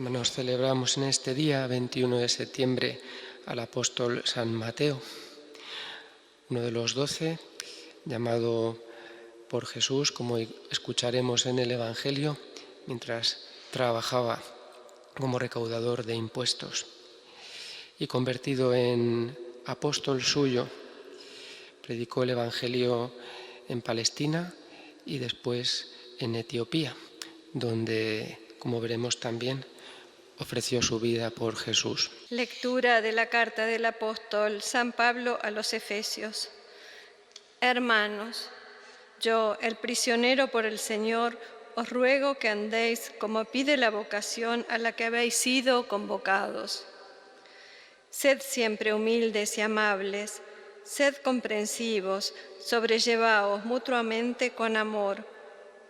Hermanos, celebramos en este día, 21 de septiembre, al apóstol San Mateo, uno de los 12, llamado por Jesús, como escucharemos en el Evangelio, mientras trabajaba como recaudador de impuestos. Y convertido en apóstol suyo, predicó el Evangelio en Palestina y después en Etiopía, donde, como veremos también, ofreció su vida por Jesús. Lectura de la carta del apóstol San Pablo a los Efesios. Hermanos, yo, el prisionero por el Señor, os ruego que andéis como pide la vocación a la que habéis sido convocados. Sed siempre humildes y amables, sed comprensivos, sobrellevaos mutuamente con amor.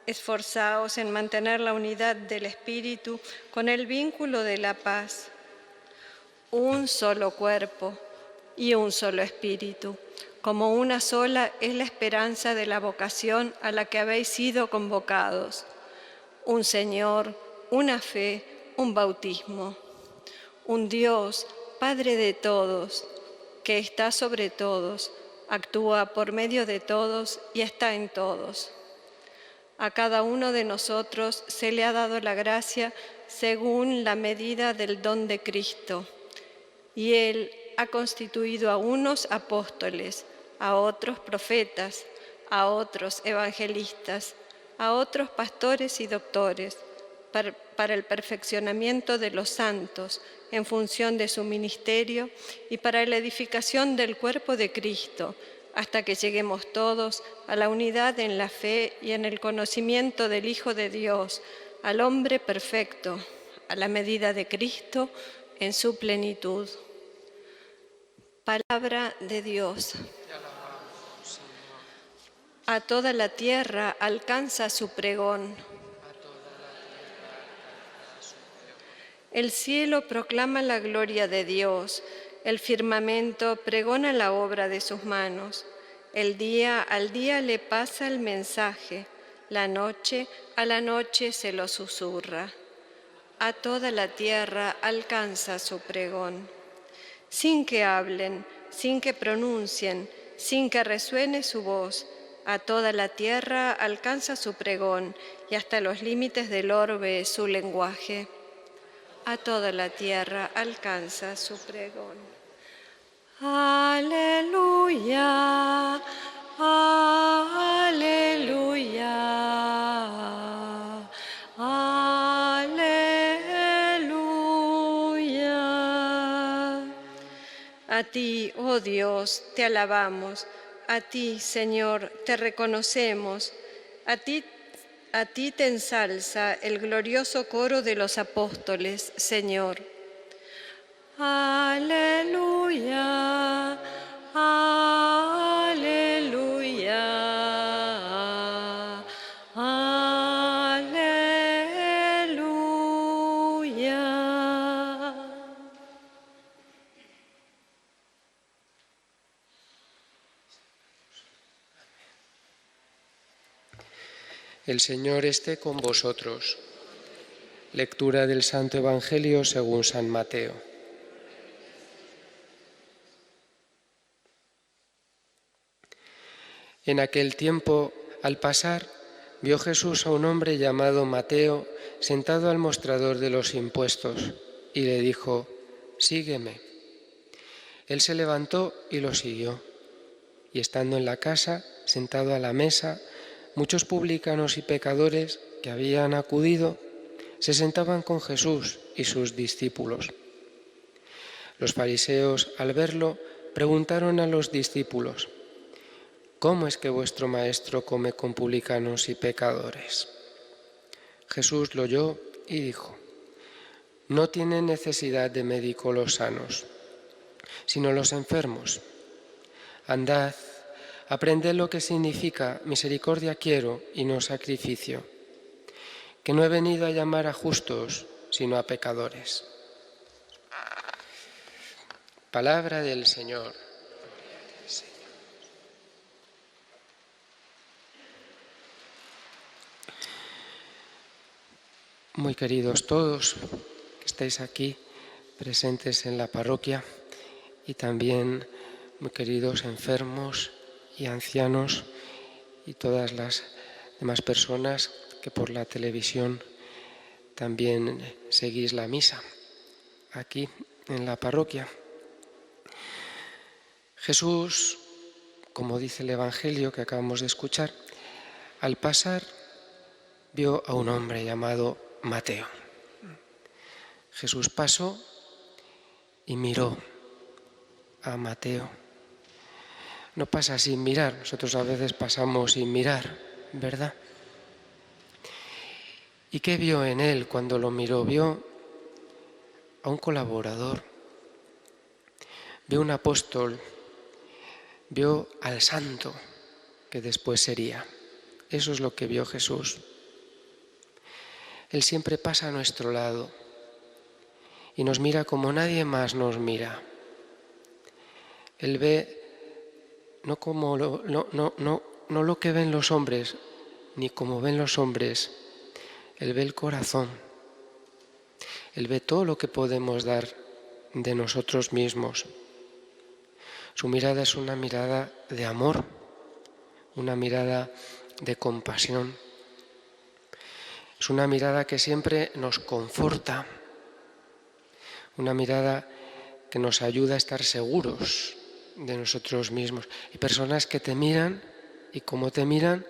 Esforzaos en mantener la unidad del Espíritu con el vínculo de la paz. Un solo cuerpo y un solo Espíritu, como una sola es la esperanza de la vocación a la que habéis sido convocados. Un Señor, una fe, un bautismo. Un Dios, Padre de todos, que está sobre todos, actúa por medio de todos y está en todos. A cada uno de nosotros se le ha dado la gracia según la medida del don de Cristo. Y Él ha constituido a unos apóstoles, a otros profetas, a otros evangelistas, a otros pastores y doctores, para el perfeccionamiento de los santos en función de su ministerio y para la edificación del cuerpo de Cristo, hasta que lleguemos todos a la unidad en la fe y en el conocimiento del Hijo de Dios, al hombre perfecto, a la medida de Cristo, en su plenitud. Palabra de Dios. A toda la tierra alcanza su pregón. El cielo proclama la gloria de Dios, el firmamento pregona la obra de sus manos. El día al día le pasa el mensaje, la noche a la noche se lo susurra. A toda la tierra alcanza su pregón. Sin que hablen, sin que pronuncien, sin que resuene su voz, a toda la tierra alcanza su pregón y hasta los límites del orbe su lenguaje. A toda la tierra alcanza su pregón. Aleluya, aleluya, aleluya. A ti, oh Dios, te alabamos, a ti, Señor, te reconocemos, a ti te ensalza el glorioso coro de los apóstoles, Señor. Aleluya, aleluya, aleluya. El Señor esté con vosotros. Lectura del Santo Evangelio según San Mateo. En aquel tiempo, al pasar, vio Jesús a un hombre llamado Mateo sentado al mostrador de los impuestos y le dijo: «Sígueme». Él se levantó y lo siguió. Y estando en la casa, sentado a la mesa, muchos publicanos y pecadores que habían acudido se sentaban con Jesús y sus discípulos. Los fariseos, al verlo, preguntaron a los discípulos: «¿Cómo es que vuestro maestro come con publicanos y pecadores?». Jesús lo oyó y dijo: «No tienen necesidad de médico los sanos, sino los enfermos. Andad, aprended lo que significa misericordia quiero y no sacrificio, que no he venido a llamar a justos, sino a pecadores». Palabra del Señor. Muy queridos todos que estáis aquí presentes en la parroquia y también, muy queridos enfermos y ancianos y todas las demás personas que por la televisión también seguís la misa aquí en la parroquia. Jesús, como dice el Evangelio que acabamos de escuchar, al pasar vio a un hombre llamado Mateo. Jesús pasó y miró a Mateo. No pasa sin mirar, nosotros a veces pasamos sin mirar, ¿verdad? ¿Y qué vio en él cuando lo miró? Vio a un colaborador, vio un apóstol, vio al santo que después sería. Eso es lo que vio Jesús. Él siempre pasa a nuestro lado y nos mira como nadie más nos mira. Él ve no lo que ven los hombres, ni como ven los hombres. Él ve el corazón. Él ve todo lo que podemos dar de nosotros mismos. Su mirada es una mirada de amor, una mirada de compasión. Es una mirada que siempre nos conforta, una mirada que nos ayuda a estar seguros de nosotros mismos. Hay personas que te miran y como te miran,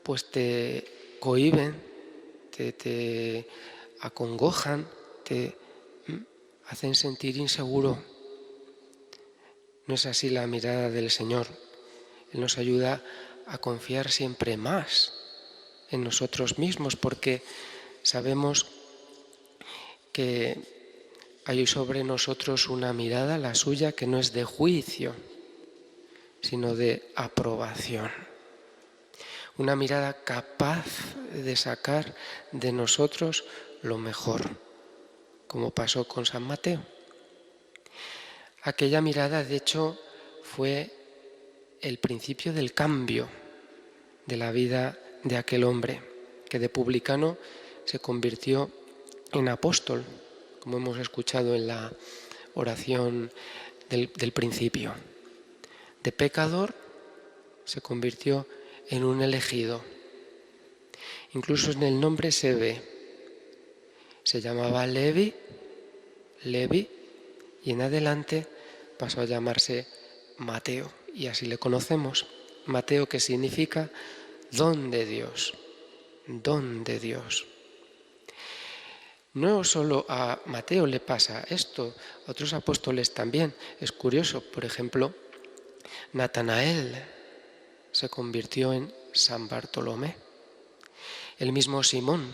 pues te cohíben, te acongojan, te hacen sentir inseguro. No es así la mirada del Señor. Él nos ayuda a confiar siempre más en nosotros mismos porque sabemos que hay sobre nosotros una mirada, la suya, que no es de juicio, sino de aprobación. Una mirada capaz de sacar de nosotros lo mejor, como pasó con San Mateo. Aquella mirada, de hecho, fue el principio del cambio de la vida de aquel hombre, que de publicano se convirtió en apóstol, como hemos escuchado en la oración del principio. De pecador se convirtió en un elegido. Incluso en el nombre se ve. Se llamaba Levi, y en adelante pasó a llamarse Mateo. Y así le conocemos. Mateo, que significa don de Dios. Don de Dios. No solo a Mateo le pasa esto, a otros apóstoles también. Es curioso, por ejemplo, Natanael se convirtió en San Bartolomé. El mismo Simón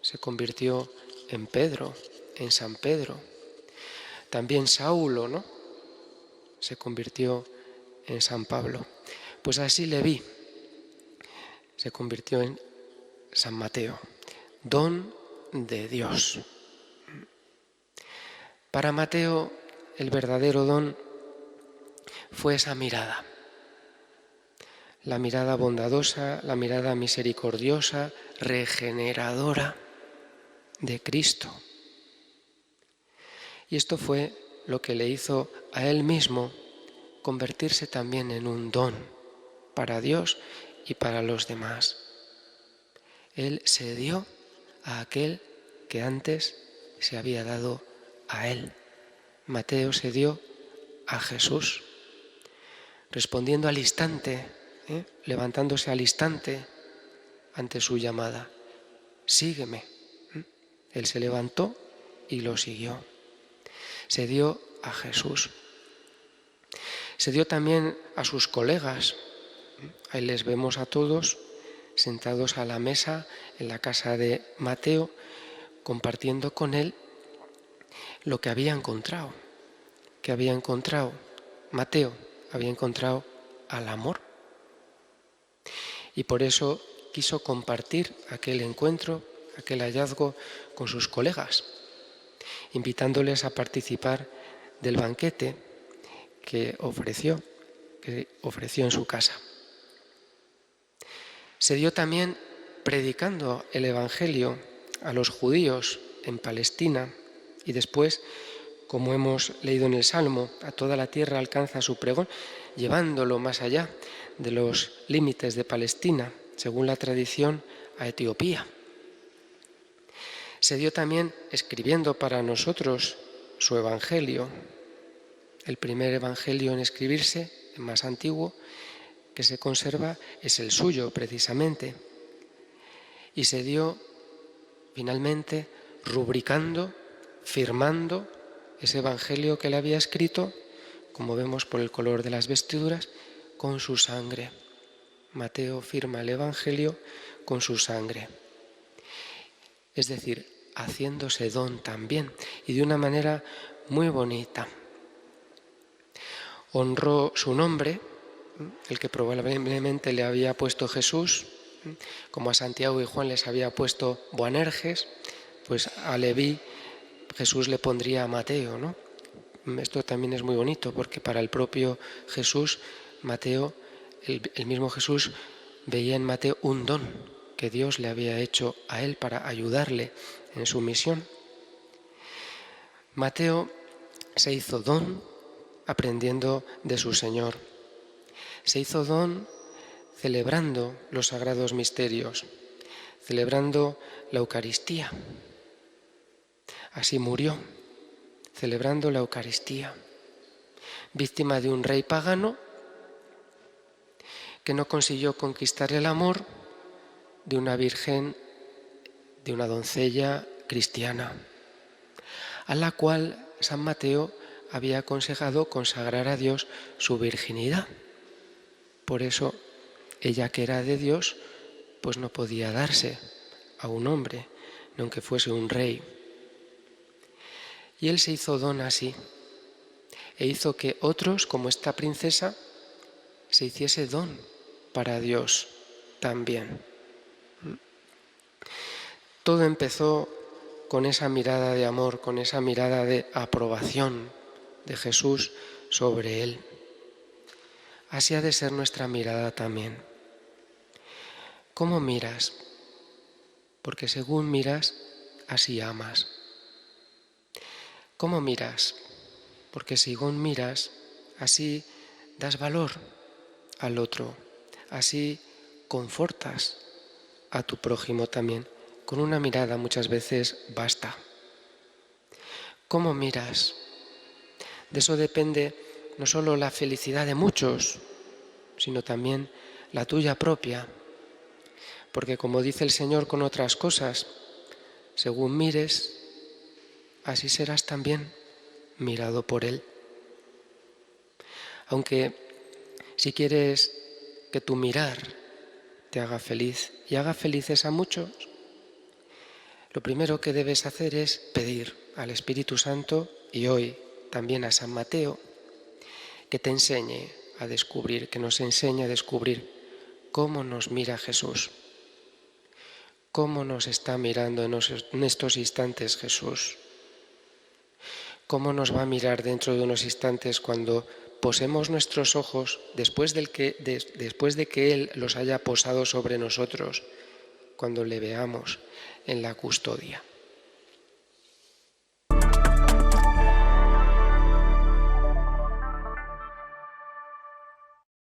se convirtió en Pedro, en San Pedro. También Saulo, ¿no?, se convirtió en San Pablo. Pues así Leví se convirtió en San Mateo, don de Dios. Para Mateo, el verdadero don fue esa mirada. La mirada bondadosa, la mirada misericordiosa, regeneradora de Cristo. Y esto fue lo que le hizo a él mismo convertirse también en un don para Dios y para los demás. Él se dio a aquel que antes se había dado a él. Mateo se dio a Jesús, respondiendo al instante, levantándose al instante ante su llamada. Sígueme. Él se levantó y lo siguió. Se dio a Jesús. Se dio también a sus colegas. Ahí les vemos a todos sentados a la mesa en la casa de Mateo, compartiendo con él lo que había encontrado. ¿Qué había encontrado? Mateo había encontrado al amor. Y por eso quiso compartir aquel encuentro, aquel hallazgo con sus colegas, invitándoles a participar del banquete que ofreció en su casa. Se dio también predicando el Evangelio a los judíos en Palestina y después, como hemos leído en el Salmo, a toda la tierra alcanza su pregón, llevándolo más allá de los límites de Palestina, según la tradición, a Etiopía. Se dio también escribiendo para nosotros su Evangelio, el primer Evangelio en escribirse, el más antiguo, que se conserva, es el suyo precisamente. Y se dio finalmente rubricando, firmando ese Evangelio que él había escrito, como vemos por el color de las vestiduras, con su sangre. Mateo firma el Evangelio con su sangre. Es decir, haciéndose don también, y de una manera muy bonita. Honró su nombre, el que probablemente le había puesto Jesús, como a Santiago y Juan les había puesto Boanerges, pues a Leví Jesús le pondría Mateo, ¿no? Esto también es muy bonito porque para el propio Jesús, Mateo, el mismo Jesús veía en Mateo un don que Dios le había hecho a él para ayudarle en su misión. Mateo se hizo don aprendiendo de su Señor. Se hizo don celebrando los sagrados misterios, celebrando la Eucaristía. Así murió, celebrando la Eucaristía, víctima de un rey pagano que no consiguió conquistar el amor de una virgen, de una doncella cristiana, a la cual San Mateo había aconsejado consagrar a Dios su virginidad. Por eso, ella que era de Dios, pues no podía darse a un hombre, ni aunque fuese un rey. Y él se hizo don así, e hizo que otros, como esta princesa, se hiciese don para Dios también. Todo empezó con esa mirada de amor, con esa mirada de aprobación de Jesús sobre él. Así ha de ser nuestra mirada también. ¿Cómo miras? Porque según miras, así amas. ¿Cómo miras? Porque según miras, así das valor al otro, así confortas a tu prójimo también. Con una mirada muchas veces basta. ¿Cómo miras? De eso depende no solo la felicidad de muchos, sino también la tuya propia. Porque como dice el Señor con otras cosas, según mires, así serás también mirado por Él. Aunque si quieres que tu mirar te haga feliz y haga felices a muchos, lo primero que debes hacer es pedir al Espíritu Santo y hoy también a San Mateo que te enseñe a descubrir, que nos enseñe a descubrir cómo nos mira Jesús, cómo nos está mirando en estos instantes Jesús, cómo nos va a mirar dentro de unos instantes cuando posemos nuestros ojos después de que Él los haya posado sobre nosotros, cuando le veamos en la custodia.